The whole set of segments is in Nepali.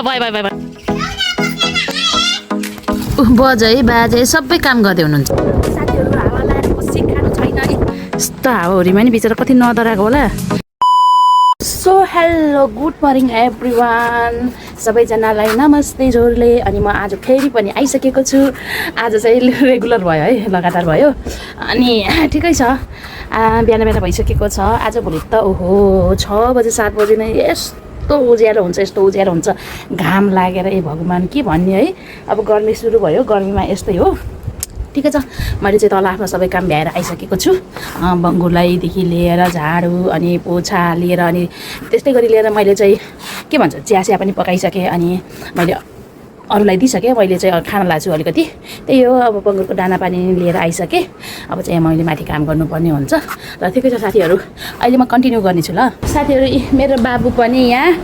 भयो भयो भयो बजै बाजे सबै काम गर्दै हुनुहुन्छ साथीहरू हावा लाएर बसी खानु छैन यस्तो हावाहुरीमा नि बिचरा कति नडराएको होला so hello good morning everyone सबैजनालाई नमस्ते जोरले अनि म आज फेरि पनि आइसकेको छु आज चाहिँ रेगुलर भयो है लगातार भयो अनि ठिकै छ बिहान बिहान भइसकेको छ आज भोलि त ओहो 6 बजे 7 बजे नै यस्तो उज्यालो हुन्छ घाम लागेर ए भगवान् के भन्ने है अब गर्मी सुरु भयो गर्मीमा यस्तै हो ठिकै छ मैले चाहिँ तल आफ्नो सबै काम भ्याएर आइसकेको छु बङ्गुलाईदेखि लिएर झाडु अनि पोछा लिएर अनि त्यस्तै गरी लिएर मैले चाहिँ के भन्छ चिया पनि पकाइसकेँ अनि मैले अरूलाई दिइसकेँ मैले चाहिँ खाना लाग्छु अलिकति त्यही हो अब बङ्गुरको दाना पानी लिएर आइसकेँ अब चाहिँ मैले माथि काम गर्नुपर्ने हुन्छ र ठिकै छ साथीहरू अहिले म कन्टिन्यू गर्नेछु ल साथीहरू मेरो बाबु पनि यहाँ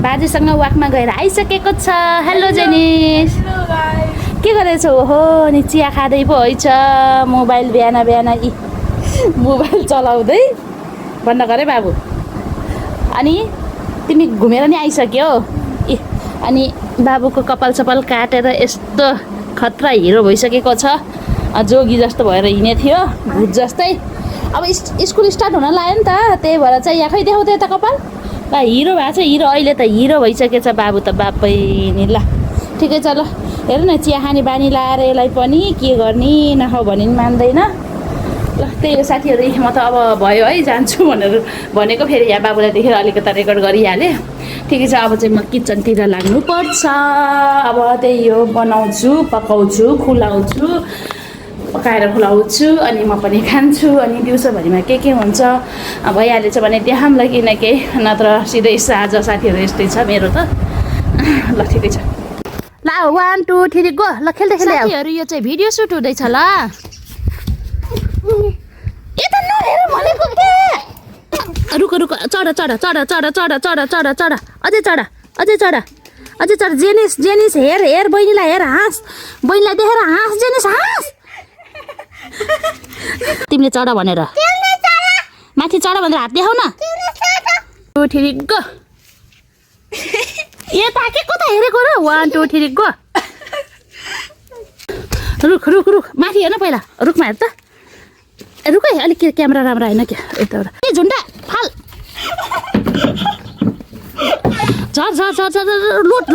बाजेसँग वाकमा गएर आइसकेको छ हेलो जेनिस के गरेछौ हो अनि चिया खाँदै पो है छ मोबाइल बिहान मोबाइल चलाउँदै बन्द गरे बाबु अनि तिमी घुमेर नि आइसक्यौ अनि बाबुको कपाल सपाल काटेर यस्तो खतरा हिरो भइसकेको छ जोगी जस्तो भएर हिँडे थियो भूत जस्तै अब स्कुल स्टार्ट हुन लाग्यो नि त त्यही भएर चाहिँ यहाँ खै देखाउँदै त कपाल ल हिरो भएको छ हिरो अहिले त हिरो भइसकेछ बाबु त बाबै नि ल ठिकै छ ल हेर न चिया खाने बानी लाएर यसलाई पनि के गर्ने नखाऊ भने नि मान्दैन ल त्यही हो साथीहरू म त अब भयो है जान्छु भनेर भनेको फेरि यहाँ बाबुलाई देखेर अलिकति रेकर्ड गरिहालेँ ठिकै छ अब चाहिँ म किचनतिर लाग्नुपर्छ अब त्यही हो बनाउँछु पकाउँछु खुलाउँछु पकाएर खुलाउँछु अनि म पनि खान्छु अनि दिउँसोभरिमा के हुन्छ भइहालेछ भने देखाउँला किनकि नत्र सिधै आज साथीहरू यस्तै छ मेरो त ल ठिकै छ ल 1 2 3 गो ल खेल्दै साथीहरू यो चाहिँ भिडियो सुट हुँदैछ ल यता नहेर भनेको के रुक चढ अझै चढ जेनिस हेर बहिनीलाई हेर हाँस बहिनीलाई देखेर हाँस जेनिस हाँस तिमीले चढ भनेर माथि चढ भनेर हात देखाउ न 2 3 गो यता के कता हेरेको र 1 2 3 गो रुक माथि हेर्न पहिला रुखमा हेर त रुक है अलिक क्यामेरा राम्रो आएन क्या यताबाट ए झुन्डा फाल झर लोट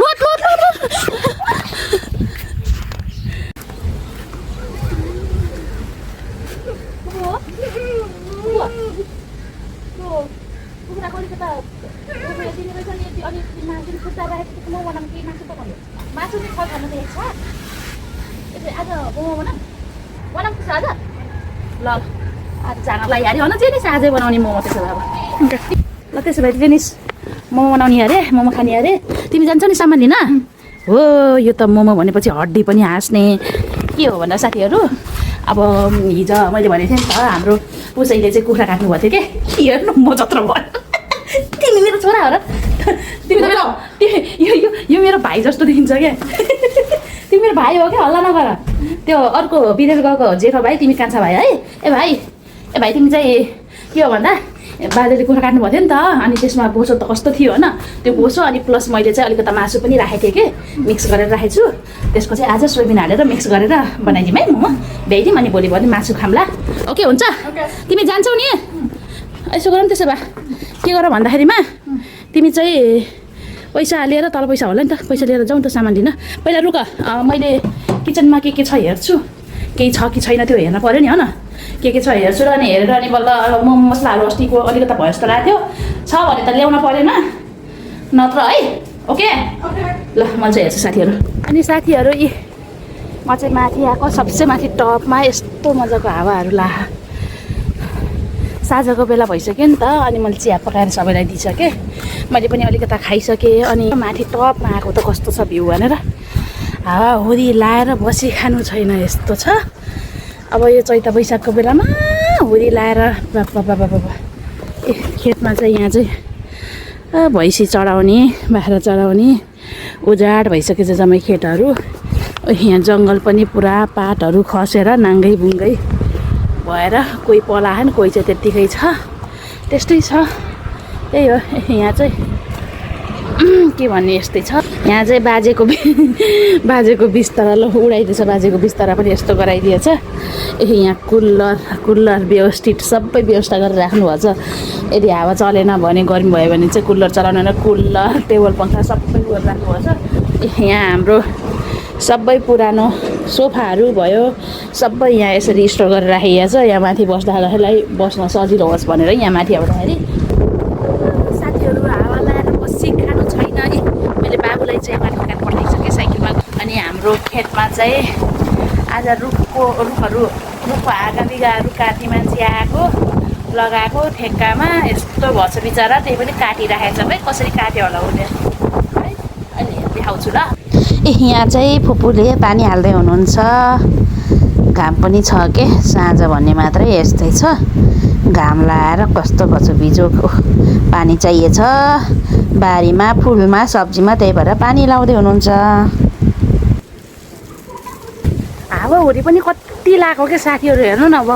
ल आज जान लागिहाल्यो होइन जेनिस आजै बनाउने मोमो त्यसो भए ल त्यसो भए जेनिस मोमो बनाउने अरे मोमो खाने अरे तिमी जान्छौ नि सामान लिन हो यो त मोमो भनेपछि हड्डी पनि हाँस्ने के हो भन्दा साथीहरू अब हिजो मैले भनेको थिएँ नि त हाम्रो उसैले चाहिँ कुखुरा काट्नु भएको थियो कि हेर्नु म जत्रो भयो तिमी मेरो छोरा हो र तिमी यो मेरो भाइ जस्तो देखिन्छ क्या तिमी मेरो भाइ हो क्या हल्ला नगर त्यो अर्को विदेश गएको जेठो भाइ तिमी कान्छा भाइ है ए भाइ तिमी चाहिँ के हो भन्दा बाजेले कुखुरा काट्नु भएको थियो नि त अनि त्यसमा बोसो त कस्तो थियो होइन त्यो बोसो अनि प्लस मैले चाहिँ अलिकति मासु पनि राखेको थिएँ कि मिक्स गरेर राखेको छु त्यसको चाहिँ आज सोयाबिन हालेर मिक्स गरेर बनाइदिउँ है मोमो भ्याइदिउँ अनि भोलि भने मासु खाम्ला ओके हुन्छ तिमी जान्छौ नि यसो गरौँ त्यसो भए के गर भन्दाखेरिमा तिमी चाहिँ पैसा लिएर तल पैसा होला नि त पैसा लिएर जाउँ त सामान लिन पहिला रुक मैले किचनमा के छ हेर्छु केही छ कि छैन त्यो हेर्न पऱ्यो नि होइन के छ हेर्छु र अनि हेरेर अनि बल्ल मोमो मसलाहरू अस्तिको अलिकति भयो जस्तो लाग्थ्यो छ भने त ल्याउन परेन नत्र है ओके ल म चाहिँ हेर्छु साथीहरू अनि साथीहरू म चाहिँ माथि आएको सबसे माथि टपमा यस्तो मजाको हावाहरू ला साँझको बेला भइसक्यो नि त अनि मैले चिया पकाएर सबैलाई दिइसकेँ मैले पनि अलिकति खाइसकेँ अनि माथि टपमा आएको त कस्तो छ भ्यू भनेर हावाहुरी लाएर बसी खानु छैन यस्तो छ अब यो चैत वैशाखको बेलामा हुरी लाएर खेतमा चाहिँ यहाँ चाहिँ भैँसी चढाउने बाख्रा चढाउने उजाड भइसकेछ जम्मै खेतहरू यहाँ जङ्गल पनि पुरा पातहरू खसेर नाङ्गै बुङ्गै भएर कोही पलाएन कोही चाहिँ त्यत्तिकै छ त्यस्तै छ त्यही हो यहाँ चाहिँ के भन्ने यस्तै छ। यहाँ चाहिँ बाजेको बिस्तारा ल उडाइदिएछ। बाजेको बिस्तारा पनि यस्तो गराइदिएछ। यहाँ कुलर व्यवस्थित सबै व्यवस्था गरेर राख्नुभएको छ। यदि हावा चलेन भने गर्मी भयो भने चाहिँ कुलर चलाउन कुलर टेबल पङ्खा सबै गरेर राख्नुभएको छ। यहाँ हाम्रो सबै पुरानो सोफाहरू भयो सबै यहाँ यसरी स्टोर गरेर राखिएको छ। यहाँ माथि बस्दाखेरिलाई बस्न सजिलो होस् भनेर यहाँ माथि आउँदाखेरि साथीहरू हावा लाएर बसी खानु छैन। मैले बाबुलाई चाहिँ माथि काट पठाइसकेँ साइकलमा। अनि हाम्रो खेतमा चाहिँ आज रुखको हाँगा बिगाहरू काट्ने मान्छे आएको लगाएको ठेक्कामा यस्तो भएछ बिचरा। त्यही पनि काटिराखेको छ। भाइ कसरी काट्यो होला उसले है अहिले देखाउँछु ल। यहाँ चाहिँ फुपूले पानी हाल्दै हुनुहुन्छ। घाम पनि छ के साँझ भन्ने मात्रै यस्तै छ। घाम लाएर कस्तो भएछ बिजो पानी चाहिएछ बारीमा फुलमा सब्जीमा। त्यही भएर पानी लाउँदै हुनुहुन्छ। हावाहुरी पनि कति लगाएको के साथीहरू हेर्नु न। अब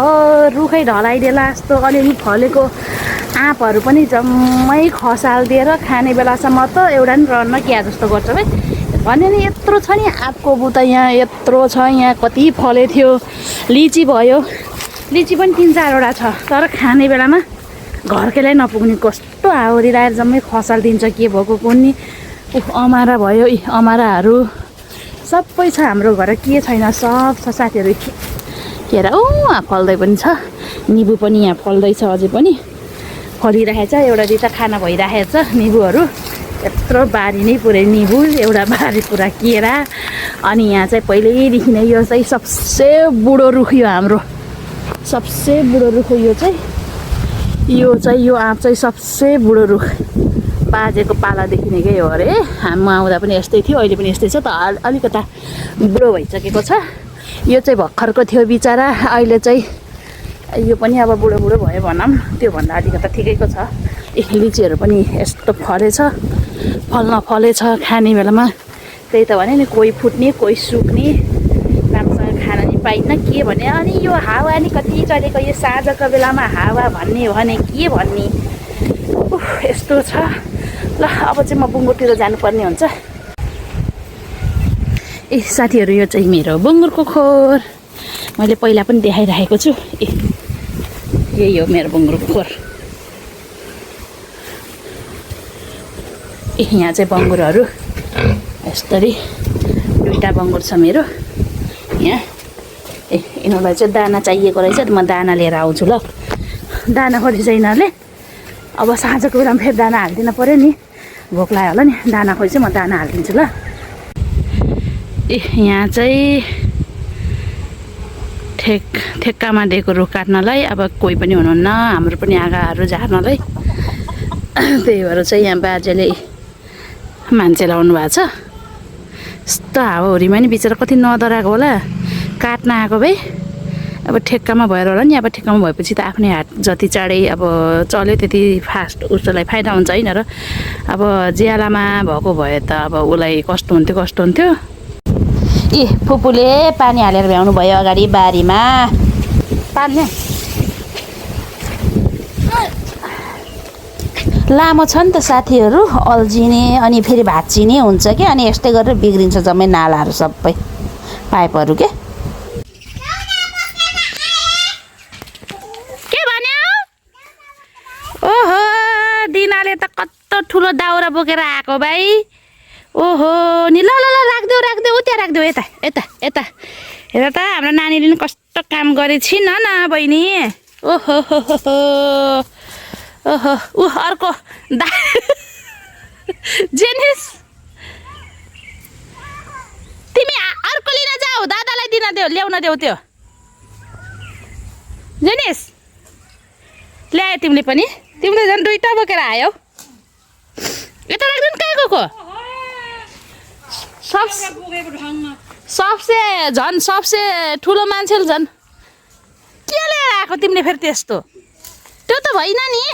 रुखै ढलाइदिएला जस्तो अलिअलि फलेको आँपहरू पनि जम्मै खसालिदिएर खाने बेलासम्म त एउटा नि रहन्न क्या जस्तो गर्छ भाइ। भन्यो नि यत्रो छ नि आँपको बुटा यहाँ यत्रो छ। यहाँ कति फले थियो। लिची भयो। लिची पनि 3-4वटा छ। तर खाने बेलामा घरकैलाई नपुग्ने कस्तो हाउरी लगाएर जम्मै खसालिदिन्छ। के भएको कुन्नी अमारा भयो। अमाराहरू सबै छ हाम्रो घर। के छैन सब छ साथीहरू। के अरे फल्दै पनि छ। निबु पनि यहाँ फल्दैछ अझै पनि फलिरहेछ। एउटा दुईवटा खाना भइरहेछ निबुहरू। यत्रो बारी नै पुरै निबु एउटा बारी पुरा केरा। अनि यहाँ चाहिँ पहिल्यैदेखि नै यो चाहिँ सबसे बुढो रुख यो हाम्रो सबसे बुढो रुख हो। यो आँप चाहिँ सबसे बुढो रुख बाजेको पालादेखि नै हो अरे। हामी आउँदा पनि यस्तै थियो अहिले पनि यस्तै छ त अलिकता बुढो भइसकेको छ। यो चाहिँ भर्खरको थियो बिचरा। अहिले चाहिँ यो पनि अब बुढो भयो भनौँ। त्योभन्दा अलिकता ठिकैको छ। लिचीहरू पनि यस्तो फलेछ खाने बेलामा। त्यही त भने नि कोही फुट्ने कोही सुक्ने राम्रोसँग खान नि पाइन्न के भने। अनि यो हावा नि कति चलेको यो साँझको बेलामा हावा भन्ने भने के भन्ने यस्तो छ। ल अब चाहिँ म बुङ्गुरतिर जानुपर्ने हुन्छ। साथीहरू यो चाहिँ मेरो बुङ्गुरको खोर। मैले पहिला पनि देखाइराखेको छु। यही हो मेरो बुङ्गुरको खोर। यहाँ चाहिँ बङ्गुरहरू यस्तरी 2टा बङ्गुर छ मेरो यहाँ। यिनीहरूलाई चाहिँ दाना चाहिएको रहेछ। म दाना लिएर आउँछु ल। दाना खोजेछ यिनीहरूले। अब साँझको बेलामा फेरि दाना हालिदिनु पऱ्यो नि। भोक लाग्यो होला नि। दाना खोजेछ म दाना हालिदिन्छु ल। यहाँ चाहिँ ठेक्कामा दिएको रुख काट्नलाई अब कोही पनि हुनुहुन्न। हाम्रो पनि आँगाहरू झार्नलाई। त्यही भएर चाहिँ यहाँ बाजेले मान्छे लाउनु भएको छ। यस्तो हावाहुरीमा नि बिचरा कति नडराएको होला काट्न आएको भाइ। अब ठेक्कामा भएर होला नि। अब ठेक्कामा भएपछि त आफ्नै हात जति चाँडै अब चल्यो त्यति फास्ट उसलाई फाइदा हुन्छ होइन र। अब ज्यालामा भएको भए त अब उसलाई कस्तो हुन्थ्यो। फुपूले पानी हालेर भ्याउनु भयो अगाडि बारीमा। पानी लामो छ नि त साथीहरू अल्झिने अनि फेरि भाँचिने हुन्छ क्या। अनि यस्तै गरेर बिग्रिन्छ जम्मै नालाहरू सबै पाइपहरू के भन्यो। ओहो दिनाले त कस्तो ठुलो दाउरा बोकेर आएको भाइ। ओहो नि ल राखिदेऊ त्यहाँ राखिदेऊ। यता हेर त हाम्रो नानीले नि कस्तो काम गरेछिन् न बहिनी। ओहो अर्को जेनिस तिमी अर्को लिन जाऊ। दादालाई दिन देऊ ल्याउन देऊ। त्यो जेनिस ल्यायो तिमीले पनि। तिमीले झन् 2टा बोकेर आयौ। यता राख्दैन कहाँ गएको। सबसे ठुलो मान्छेले झन् के लिएर आएको तिमीले फेरि त्यस्तो। त्यो त भएन नि।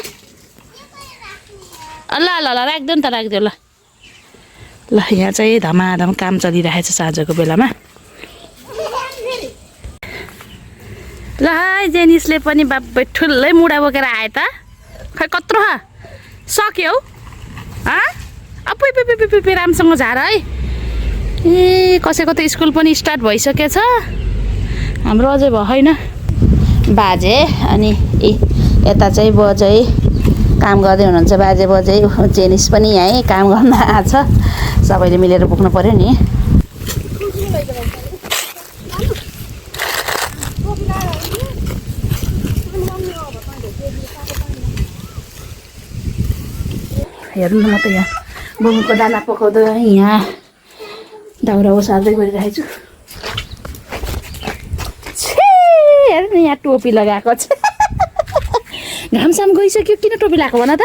ल राख्देऊ नि त राख्देऊ ल। यहाँ चाहिँ धमाधम काम चलिरहेछ साँझको बेलामा। ल जेनिसले पनि बाबै ठुलै मुढा बोकेर आए त। खै कत्रो सक्यो राम्रोसँग झार है। ए कसैको त स्कुल पनि स्टार्ट भइसकेछ, हाम्रो अझै भएन। बाजे अनि यता चाहिँ बजै काम गर्दै हुनुहुन्छ। बाजे बजै जेनिस पनि यहीँ काम गर्न आएको छ। सबैले मिलेर पुग्नु पर्यो नि। हेर्नु न, म त यहाँ बुमुको दाना पकाउँदै यहाँ दाउरा ओसार्दै गरिरहेको छु। हेर्नु यहाँ टोपी लगाएको छ। घामसाम गइसक्यो, किन टोपी लगाएको भन त?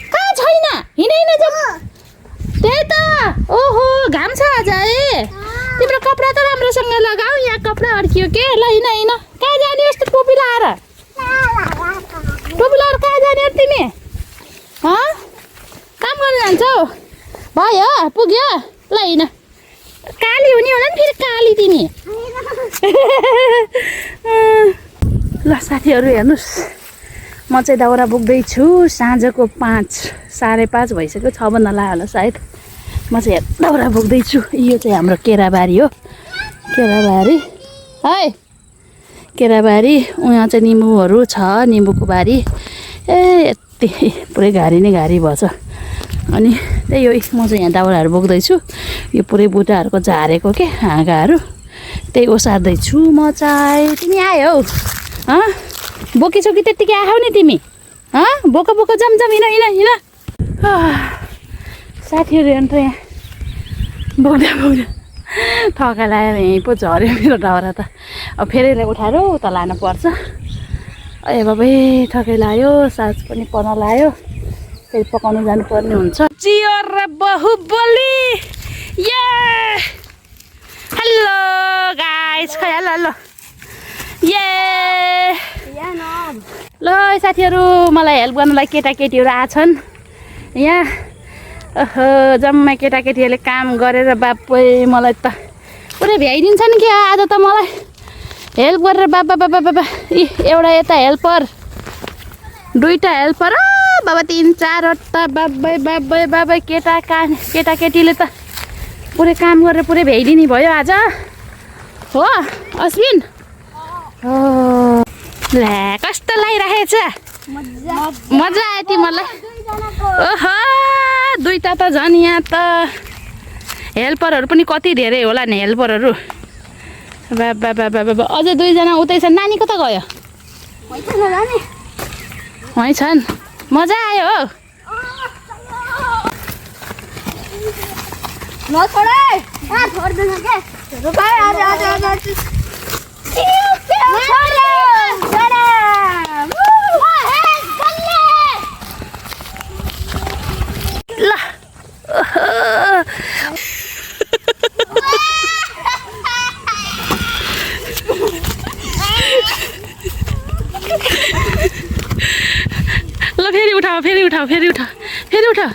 कहाँ छैन? हिँड जाऊ। त्यही त, ओहो घाम छ आज है। तिम्रो कपडा त राम्रोसँग लगाऊ, यहाँ कपडा अड्कियो के। ल हिँड। कहाँ जाने यस्तो टोपी लगाएर? टोपी लगाएर कहाँ जाने तिमी? काम गर्न जान्छौ? भयो, पुग्यो। ल हिँड। काली हुने होला नि फेरि, काली तिमी। ल साथीहरू हेर्नुहोस्, म चाहिँ दाउरा बोक्दैछु। साँझको 5:30 भइसक्यो, 6 बज्न लाग्यो होला सायद। म चाहिँ दाउरा बोक्दैछु। यो चाहिँ हाम्रो केराबारी हो। केराबारी है, केराबारी। उहाँ चाहिँ निम्बुहरू छ, निम्बुको बारी। यति पुरै घारी नै घारी भएछ। अनि त्यही हो, म चाहिँ यहाँ दाउराहरू बोक्दैछु। यो पुरै बुट्टाहरूको झारेको के हाँगाहरू त्यही ओसार्दैछु म चाहिँ। तिमी आयो हौ? बोकिसोकी त्यत्तिकै आऊ नि तिमी। बोक जम हिँड। साथीहरू हेर्नु त, यहाँ बोक्दा थका लगाएर यहीँ पो झऱ्यो मेरो दाउरा त। अब फेरि उठाएर उता लानु पर्छ। ए बाबै थकै लाग्यो, सास पनि पर्न लाग्यो। फेरि पकाउनु जानुपर्ने हुन्छ। जियो र बाहुबली। ये हेलो गाइस, खै हेलो। ये ल साथीहरू, मलाई हेल्प गर्नलाई केटाकेटीहरू आछन् यहाँ। जम्मै केटाकेटीहरूले काम गरेर बाबै मलाई त पुरै भ्याइदिन्छन् क्या आज त। मलाई हेल्प गरेर बाबा एउटा यता हेल्पर, 2टा हेल्पर, बाबा 3-4वटा बाबै केटाकेटीले त पुरै काम गरेर पुरै भ्याइदिने भयो आज हो। अश्विन ला कस्तो लागिरहेछ? मजा आयो तिमीलाई? ओहो 2टा त झन्। यहाँ त हेल्परहरू पनि कति धेरै होला नि हेल्परहरू। बाबा अझै 2जना उतै छन्। नानी कता गयो? वहीँ छन्। मजा आयो हो? ल ल फेरि उठाऊ।